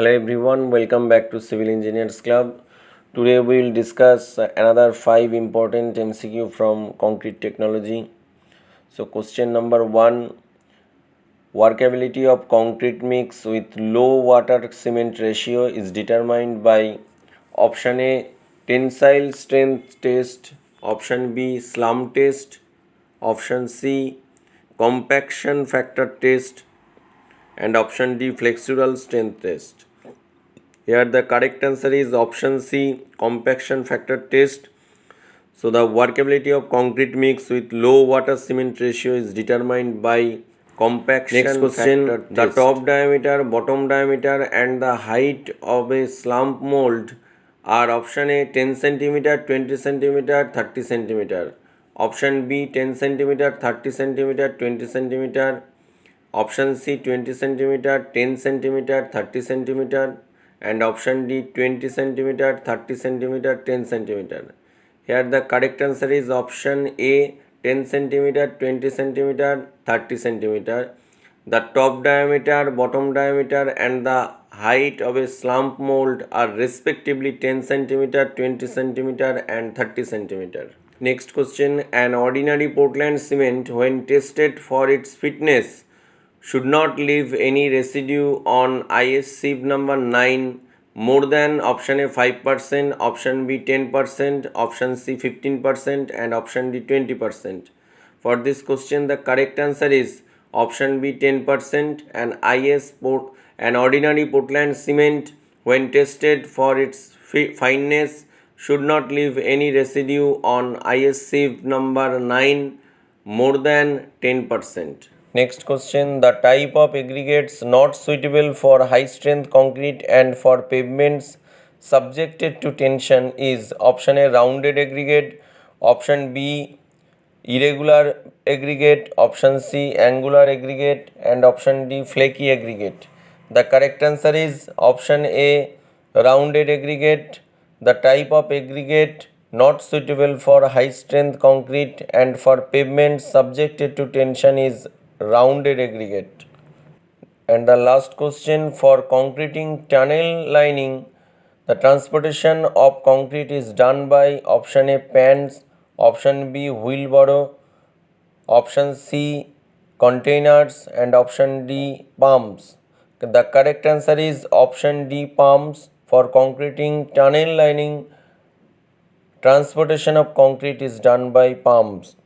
Hello everyone, welcome back to Civil Engineers Club. Today we will discuss another 5 important MCQ from concrete technology. So question number 1, workability of concrete mix with low water cement ratio is determined by option A, tensile strength test, option B, slump test, option C, compaction factor test, and option D, flexural strength test. Here the correct answer is option C, compaction factor test. So the workability of concrete mix with low water cement ratio is determined by compaction factor test. Next question, the top diameter, bottom diameter and the height of a slump mold are option A 10 cm, 20 cm, 30 cm. Option B 10 cm, 30 cm, 20 cm. Option C 20 cm, 10 cm, 30 cm, and option D 20 cm, 30 cm, 10 cm. Here the correct answer is option A 10 cm, 20 cm, 30 cm. The top diameter, bottom diameter and the height of a slump mold are respectively 10 cm, 20 cm and 30 cm. Next question, an ordinary Portland cement when tested for its fitness should not leave any residue on IS sieve number 9 more than option A 5%, option B 10%, option C 15% and option D 20%. For this question the correct answer is option B 10%. An ordinary Portland cement when tested for its fineness should not leave any residue on IS sieve number 9 more than 10%. Next question, the type of aggregates not suitable for high strength concrete and for pavements subjected to tension is option A rounded aggregate, option B irregular aggregate, option C angular aggregate and option D flaky aggregate. The correct answer is option A rounded aggregate. The type of aggregate not suitable for high strength concrete and for pavements subjected to tension is rounded aggregate. And the last question, for concreting tunnel lining, the transportation of concrete is done by option A pans, option B wheelbarrow, option C containers and option D pumps. The correct answer is option D pumps. For concreting tunnel lining, transportation of concrete is done by pumps.